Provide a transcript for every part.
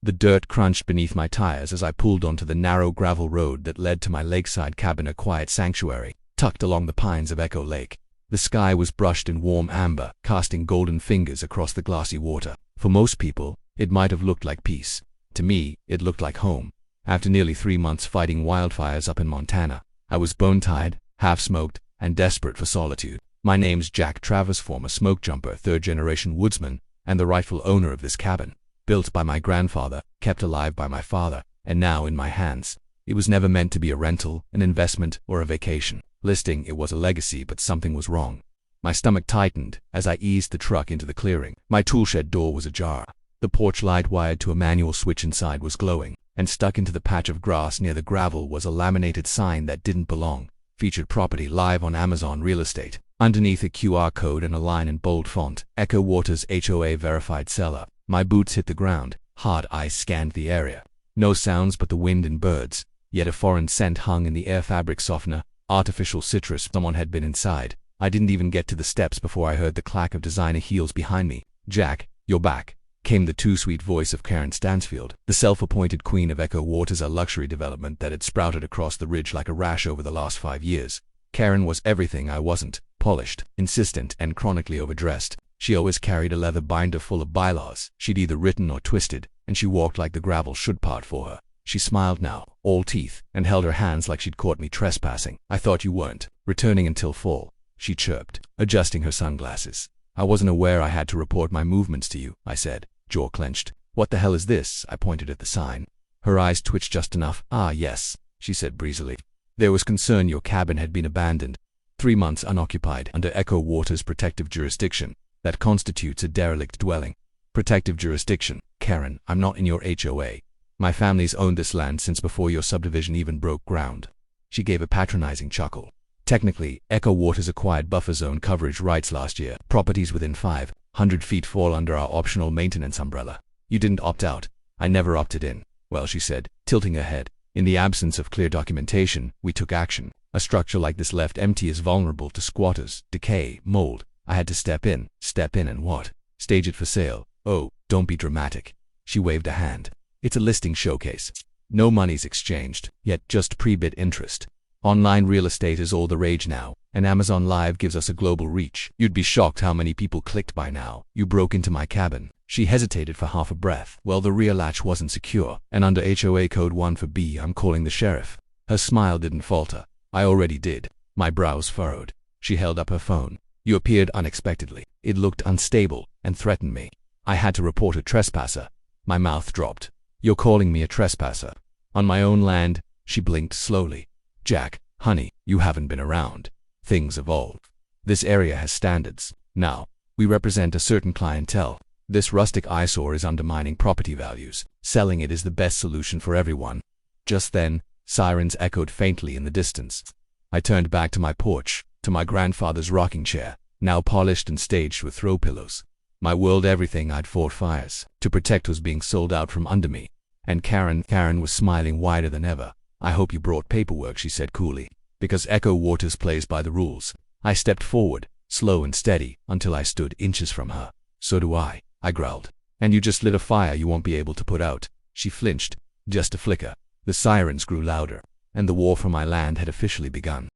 The dirt crunched beneath my tires as I pulled onto the narrow gravel road that led to my lakeside cabin, a quiet sanctuary, tucked along the pines of Echo Lake. The sky was brushed in warm amber, casting golden fingers across the glassy water. For most people, it might have looked like peace. To me, it looked like home. After nearly 3 months fighting wildfires up in Montana, I was bone-tired, half-smoked, and desperate for solitude. My name's Jack Travers, former smoke jumper, third-generation woodsman, and the rightful owner of this cabin. Built by my grandfather, kept alive by my father, and now in my hands. It was never meant to be a rental, an investment, or a vacation. Listing, it was a legacy, but something was wrong. My stomach tightened as I eased the truck into the clearing. My toolshed door was ajar. The porch light wired to a manual switch inside was glowing, and stuck into the patch of grass near the gravel was a laminated sign that didn't belong. Featured property live on Amazon Real Estate. Underneath a QR code and a line in bold font, Echo Waters HOA verified seller. My boots hit the ground. Hard eyes scanned the area. No sounds but the wind and birds, yet a foreign scent hung in the air. Fabric softener, artificial citrus. Someone had been inside. I didn't even get to the steps before I heard the clack of designer heels behind me. "Jack, you're back," came the too-sweet voice of Karen Stansfield, the self-appointed queen of Echo Waters, a luxury development that had sprouted across the ridge like a rash over the last 5 years. Karen was everything I wasn't: polished, insistent, and chronically overdressed. She always carried a leather binder full of bylaws she'd either written or twisted, and she walked like the gravel should part for her. She smiled now, all teeth, and held her hands like she'd caught me trespassing. "I thought you weren't returning until fall," she chirped, adjusting her sunglasses. "I wasn't aware I had to report my movements to you," I said, jaw clenched. "What the hell is this?" I pointed at the sign. Her eyes twitched just enough. "Ah, yes," she said breezily. "There was concern your cabin had been abandoned. 3 months unoccupied under Echo Waters' protective jurisdiction. That constitutes a derelict dwelling." "Protective jurisdiction? Karen, I'm not in your HOA. My family's owned this land since before your subdivision even broke ground." She gave a patronizing chuckle. "Technically, Echo Waters acquired buffer zone coverage rights last year. Properties within 500 feet fall under our optional maintenance umbrella. You didn't opt out." "I never opted in." "Well," she said, tilting her head, "in the absence of clear documentation, we took action. A structure like this left empty is vulnerable to squatters, decay, mold. I had to step in and what? Stage it for sale." "Oh, don't be dramatic." She waved a hand. "It's a listing showcase. No money's exchanged, yet just pre-bid interest. Online real estate is all the rage now, and Amazon Live gives us a global reach. You'd be shocked how many people clicked by now. You broke into my cabin." She hesitated for half a breath. "Well, the rear latch wasn't secure, and under HOA code 1 for B, I'm calling the sheriff." Her smile didn't falter. "I already did." My brows furrowed. She held up her phone. "You appeared unexpectedly. It looked unstable and threatened me. I had to report a trespasser." My mouth dropped. "You're calling me a trespasser? On my own land?" She blinked slowly. "Jack, honey, you haven't been around. Things evolve. This area has standards. Now, we represent a certain clientele. This rustic eyesore is undermining property values. Selling it is the best solution for everyone." Just then, sirens echoed faintly in the distance. I turned back to my porch, to my grandfather's rocking chair, now polished and staged with throw pillows. My world, everything I'd fought fires to protect, was being sold out from under me. And Karen was smiling wider than ever. "I hope you brought paperwork," she said coolly, "because Echo Waters plays by the rules." I stepped forward, slow and steady, until I stood inches from her. "So do I growled. "And you just lit a fire you won't be able to put out." She flinched. "Just a flicker." The sirens grew louder, and the war for my land had officially begun.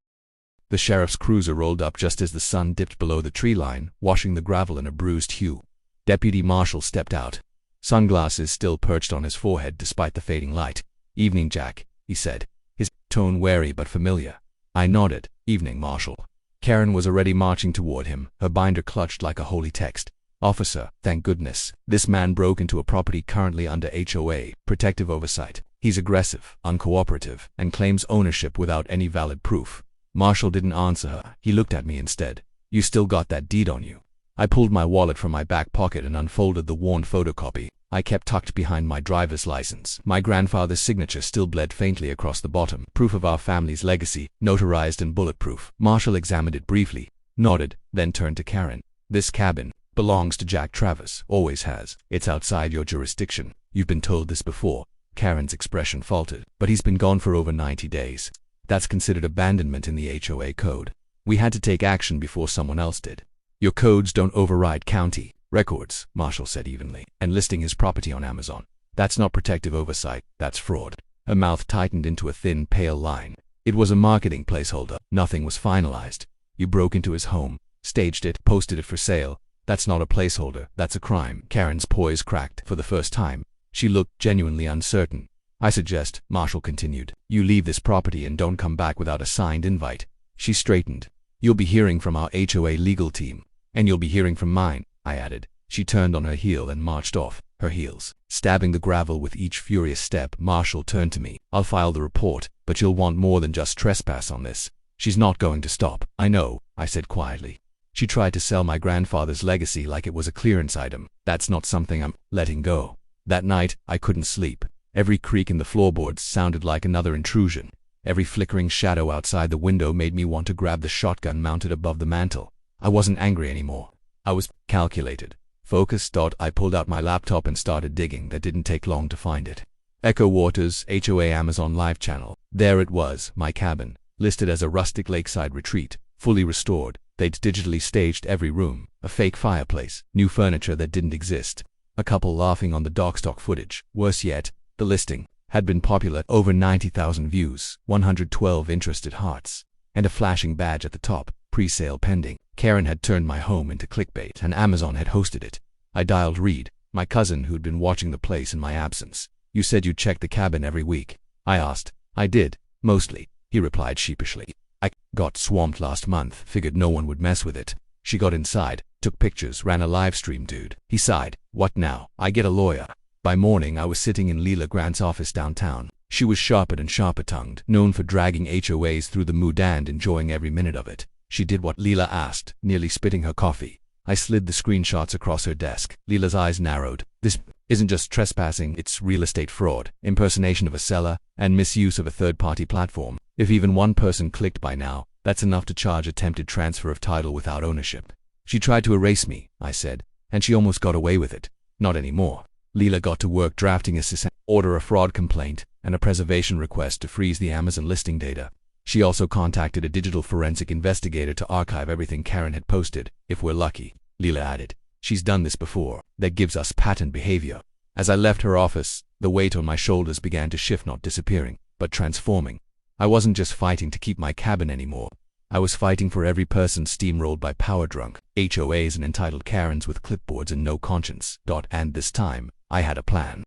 The sheriff's cruiser rolled up just as the sun dipped below the tree line, washing the gravel in a bruised hue. Deputy Marshal stepped out, sunglasses still perched on his forehead despite the fading light. "Evening, Jack," he said, his tone wary but familiar. I nodded. "Evening, Marshal." Karen was already marching toward him, her binder clutched like a holy text. "Officer, thank goodness. This man broke into a property currently under HOA, protective oversight. He's aggressive, uncooperative, and claims ownership without any valid proof." Marshall didn't answer her. He looked at me instead. "You still got that deed on you?" I pulled my wallet from my back pocket and unfolded the worn photocopy I kept tucked behind my driver's license. My grandfather's signature still bled faintly across the bottom. Proof of our family's legacy, notarized and bulletproof. Marshall examined it briefly, nodded, then turned to Karen. "This cabin belongs to Jack Travers. Always has. It's outside your jurisdiction. You've been told this before." Karen's expression faltered. "But he's been gone for over 90 days. That's considered abandonment in the HOA code. We had to take action before someone else did." "Your codes don't override county records," Marshall said evenly, "and listing his property on Amazon. That's not protective oversight, that's fraud. Her mouth tightened into a thin, pale line. It was a marketing placeholder. Nothing was finalized. You broke into his home, staged it, posted it for sale. That's not a placeholder, that's a crime. Karen's poise cracked for the first time. She looked genuinely uncertain. I suggest, Marshall continued, you leave this property and don't come back without a signed invite. She straightened. You'll be hearing from our HOA legal team. And you'll be hearing from mine, I added. She turned on her heel and marched off, her heels stabbing the gravel with each furious step. Marshall turned to me. I'll file the report, but you'll want more than just trespass on this. She's not going to stop. I know, I said quietly. She tried to sell my grandfather's legacy like it was a clearance item. That's not something I'm letting go. That night, I couldn't sleep. Every creak in the floorboards sounded like another intrusion. Every flickering shadow outside the window made me want to grab the shotgun mounted above the mantel. I wasn't angry anymore. I was calculated. Focused. I pulled out my laptop and started digging. That didn't take long to find it. Echo Waters, HOA Amazon Live channel. There it was, my cabin, listed as a rustic lakeside retreat, fully restored. They'd digitally staged every room, a fake fireplace, new furniture that didn't exist, a couple laughing on the dockstock footage. Worse yet, the listing had been popular, over 90,000 views, 112 interested hearts, and a flashing badge at the top, pre-sale pending. Karen had turned my home into clickbait, and Amazon had hosted it. I dialed Reed, my cousin who'd been watching the place in my absence. You said you'd check the cabin every week. I asked. I did, mostly, he replied sheepishly. I got swamped last month, figured no one would mess with it. She got inside, took pictures, ran a live stream, dude. He sighed. What now? I get a lawyer. By morning, I was sitting in Leela Grant's office downtown. She was sharper and sharper-tongued, known for dragging HOAs through the mud and enjoying every minute of it. She did what Leela asked, nearly spitting her coffee. I slid the screenshots across her desk. Leela's eyes narrowed. This isn't just trespassing, it's real estate fraud, impersonation of a seller, and misuse of a third-party platform. If even one person clicked by now, that's enough to charge attempted transfer of title without ownership. She tried to erase me, I said, and she almost got away with it. Not anymore. Leela got to work drafting a order, a fraud complaint, and a preservation request to freeze the Amazon listing data. She also contacted a digital forensic investigator to archive everything Karen had posted, if we're lucky, Leela added. She's done this before. That gives us pattern behavior. As I left her office, the weight on my shoulders began to shift, not disappearing, but transforming. I wasn't just fighting to keep my cabin anymore. I was fighting for every person steamrolled by power-drunk HOAs and entitled Karens with clipboards and no conscience. And this time, I had a plan.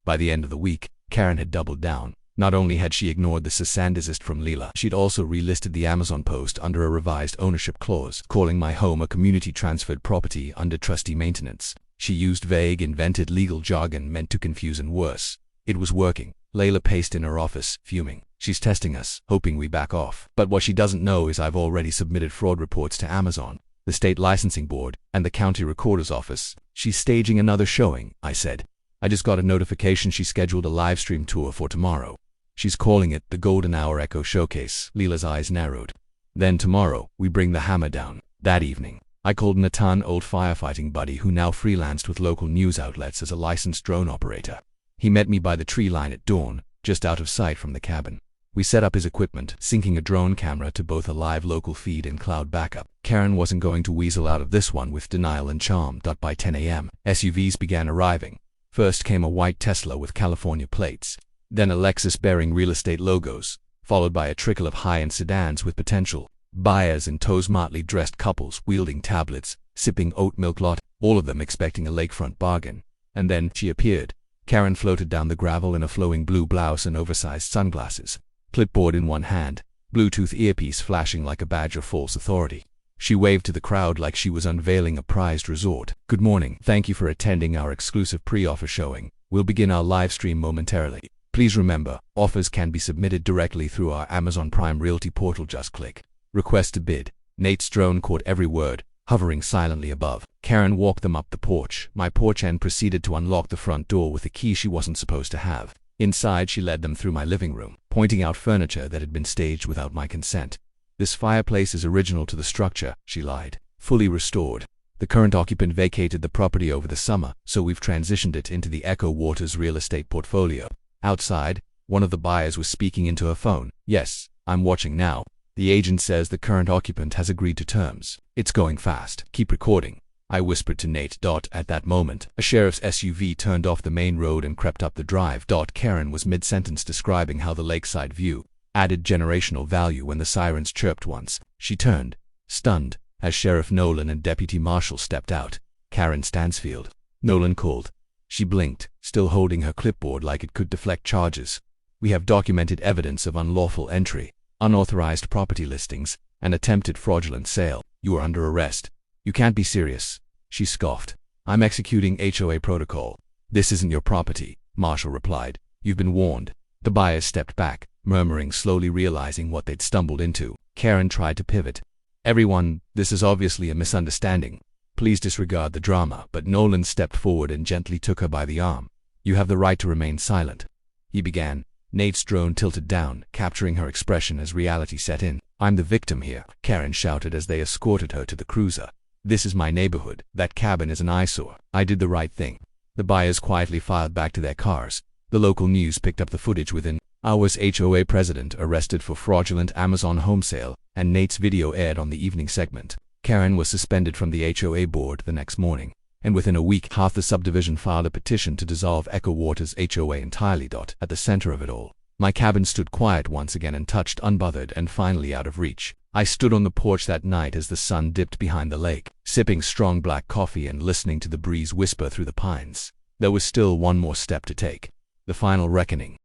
By the end of the week, Karen had doubled down. Not only had she ignored the cessandizist from Leela, she'd also relisted the Amazon post under a revised ownership clause, calling my home a community-transferred property under trustee maintenance. She used vague, invented legal jargon meant to confuse, and worse. It was working. Layla paced in her office, fuming. She's testing us, hoping we back off. But what she doesn't know is I've already submitted fraud reports to Amazon, the state licensing board, and the county recorder's office. She's staging another showing, I said. I just got a notification she scheduled a live stream tour for tomorrow. She's calling it the Golden Hour Echo Showcase. Leela's eyes narrowed. Then tomorrow, we bring the hammer down. That evening, I called Natan, old firefighting buddy who now freelanced with local news outlets as a licensed drone operator. He met me by the tree line at dawn, just out of sight from the cabin. We set up his equipment, syncing a drone camera to both a live local feed and cloud backup. Karen wasn't going to weasel out of this one with denial and charm. By 10 a.m., SUVs began arriving. First came a white Tesla with California plates. Then a Lexus bearing real estate logos, followed by a trickle of high-end sedans with potential buyers and tow, smartly dressed couples wielding tablets, sipping oat milk, all of them expecting a lakefront bargain. And then she appeared. Karen floated down the gravel in a flowing blue blouse and oversized sunglasses, clipboard in one hand, Bluetooth earpiece flashing like a badge of false authority. She waved to the crowd like she was unveiling a prized resort. Good morning. Thank you for attending our exclusive pre-offer showing. We'll begin our live stream momentarily. Please remember, offers can be submitted directly through our Amazon Prime Realty portal. Just click Request to bid. Nate's drone caught every word, hovering silently above. Karen walked them up the porch, my porch, and proceeded to unlock the front door with a key she wasn't supposed to have. Inside, she led them through my living room, pointing out furniture that had been staged without my consent. This fireplace is original to the structure, she lied. Fully restored. The current occupant vacated the property over the summer, so we've transitioned it into the Echo Waters real estate portfolio. Outside, one of the buyers was speaking into her phone. Yes, I'm watching now. The agent says the current occupant has agreed to terms. It's going fast. Keep recording. I whispered to Nate. At that moment, a sheriff's SUV turned off the main road and crept up the drive. Karen was mid-sentence describing how the lakeside view added generational value when the sirens chirped once. She turned, stunned, as Sheriff Nolan and Deputy Marshal stepped out. "Karen Stansfield," Nolan called. She blinked, still holding her clipboard like it could deflect charges. "We have documented evidence of unlawful entry, unauthorized property listings, and attempted fraudulent sale. You are under arrest." "You can't be serious," she scoffed. "I'm executing HOA protocol." "This isn't your property," Marshall replied. "You've been warned." The buyers stepped back, murmuring, slowly realizing what they'd stumbled into. Karen tried to pivot. "Everyone, this is obviously a misunderstanding. Please disregard the drama." But Nolan stepped forward and gently took her by the arm. "You have the right to remain silent," he began. Nate's drone tilted down, capturing her expression as reality set in. "I'm the victim here," Karen shouted as they escorted her to the cruiser. "This is my neighborhood. That cabin is an eyesore. I did the right thing." The buyers quietly filed back to their cars. The local news picked up the footage within hours. HOA president arrested for fraudulent Amazon home sale, and Nate's video aired on the evening segment. Karen was suspended from the HOA board the next morning, and within a week, half the subdivision filed a petition to dissolve Echo Water's HOA entirely. At the center of it all, my cabin stood quiet once again, untouched, unbothered, and finally out of reach. I stood on the porch that night as the sun dipped behind the lake, sipping strong black coffee and listening to the breeze whisper through the pines. There was still one more step to take: the final reckoning.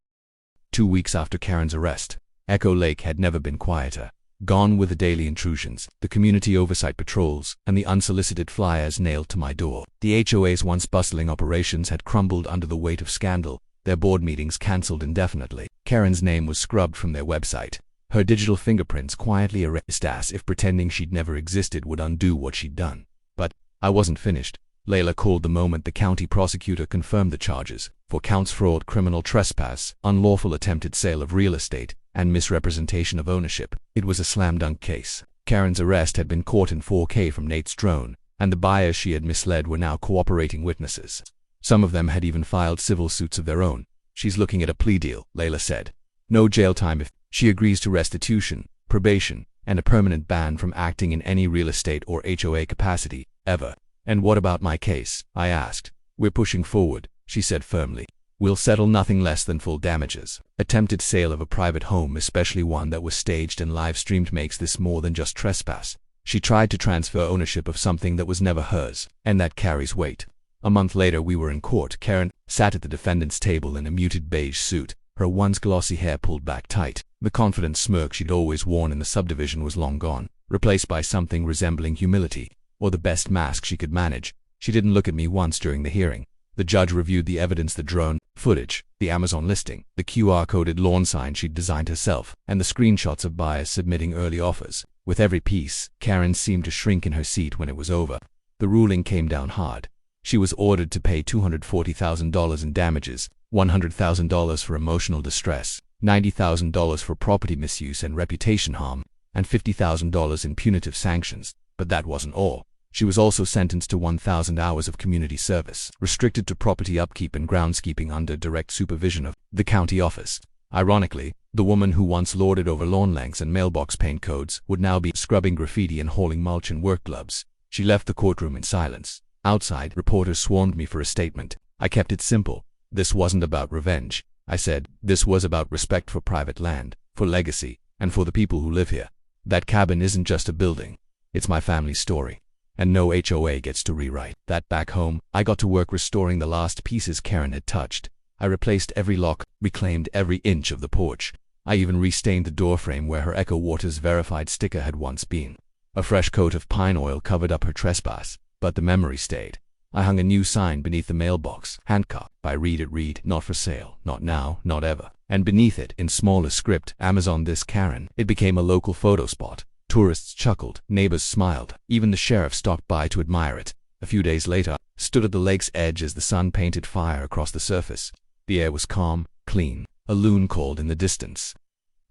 2 weeks after Karen's arrest, Echo Lake had never been quieter. Gone were the daily intrusions, the community oversight patrols, and the unsolicited flyers nailed to my door. The HOA's once bustling operations had crumbled under the weight of scandal, their board meetings cancelled indefinitely. Karen's name was scrubbed from their website, her digital fingerprints quietly erased, as if pretending she'd never existed would undo what she'd done. But I wasn't finished. Layla called the moment the county prosecutor confirmed the charges: 4 counts: fraud, criminal trespass, unlawful attempted sale of real estate, and misrepresentation of ownership. It was a slam-dunk case. Karen's arrest had been caught in 4K from Nate's drone, and the buyers she had misled were now cooperating witnesses. Some of them had even filed civil suits of their own. "She's looking at a plea deal," Layla said. "No jail time if she agrees to restitution, probation, and a permanent ban from acting in any real estate or HOA capacity, ever." "And what about my case?" I asked. "We're pushing forward," she said firmly. "We'll settle nothing less than full damages. Attempted sale of a private home, especially one that was staged and live-streamed, makes this more than just trespass. She tried to transfer ownership of something that was never hers, and that carries weight." A month later, we were in court. Karen sat at the defendant's table in a muted beige suit, her once glossy hair pulled back tight. The confident smirk she'd always worn in the subdivision was long gone, replaced by something resembling humility, or the best mask she could manage. She didn't look at me once during the hearing. The judge reviewed the evidence: the drone footage, the Amazon listing, the QR-coded lawn sign she'd designed herself, and the screenshots of buyers submitting early offers. With every piece, Karen seemed to shrink in her seat when it was over. The ruling came down hard. She was ordered to pay $240,000 in damages, $100,000 for emotional distress, $90,000 for property misuse and reputation harm, and $50,000 in punitive sanctions. But that wasn't all. She was also sentenced to 1,000 hours of community service, restricted to property upkeep and groundskeeping under direct supervision of the county office. Ironically, the woman who once lorded over lawn lengths and mailbox paint codes would now be scrubbing graffiti and hauling mulch in work gloves. She left the courtroom in silence. Outside, reporters swarmed me for a statement. I kept it simple. "This wasn't about revenge," I said. "This was about respect for private land, for legacy, and for the people who live here. That cabin isn't just a building. It's my family's story, and no HOA gets to rewrite that." Back home, I got to work restoring the last pieces Karen had touched. I replaced every lock, reclaimed every inch of the porch. I even restained the doorframe where her Echo Water's verified sticker had once been. A fresh coat of pine oil covered up her trespass, but the memory stayed. I hung a new sign beneath the mailbox: "Handcuffed by read, not for sale, not now, not ever." And beneath it, in smaller script, "Amazon this Karen." It became a local photo spot. Tourists chuckled, neighbors smiled, even the sheriff stopped by to admire it. A few days later, I stood at the lake's edge as the sun painted fire across the surface. The air was calm, clean. A loon called in the distance.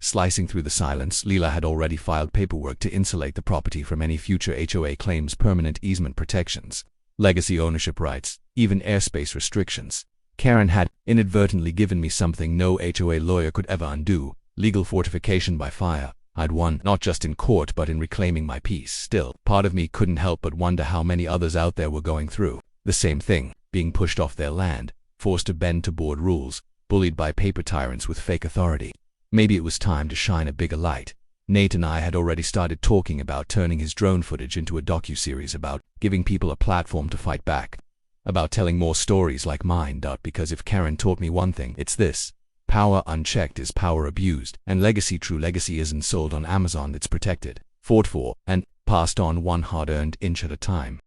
Slicing through the silence, Leela had already filed paperwork to insulate the property from any future HOA claims: permanent easement protections, legacy ownership rights, even airspace restrictions. Karen had inadvertently given me something no HOA lawyer could ever undo: legal fortification by fire. I'd won, not just in court but in reclaiming my peace. Still, part of me couldn't help but wonder how many others out there were going through the same thing, being pushed off their land, forced to bend to board rules, bullied by paper tyrants with fake authority. Maybe it was time to shine a bigger light. Nate and I had already started talking about turning his drone footage into a docuseries, about giving people a platform to fight back, about telling more stories like mine. Because if Karen taught me one thing, it's this: power unchecked is power abused, and true legacy isn't sold on Amazon, it's protected, fought for, and passed on one hard-earned inch at a time.